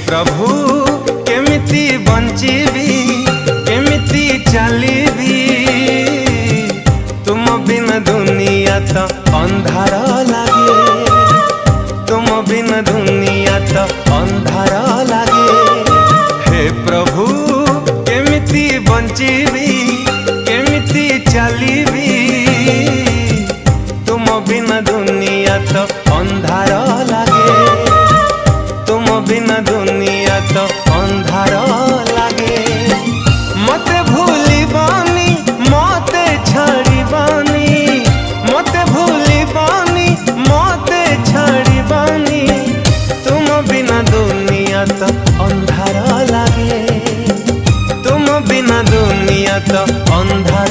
प्रभु केमिति बंचीबी केमिति चलीबी तुम बिन दुनिया तो अंधार लागे तुम बिन दुनिया तो अंधार लागे हे प्रभु केमिति बंचीबी केमिति चलीबी तुम बिन दुनिया तो अंधार लागे तुम बिन दुनिया तो अंधार लागे मते भूलिबानी मते छाड़िबानी मते भूलिबानी मते छाड़िबानी तुम बिन दुनिया तो अंधार लागे तुम बिन दुनिया तो अंधार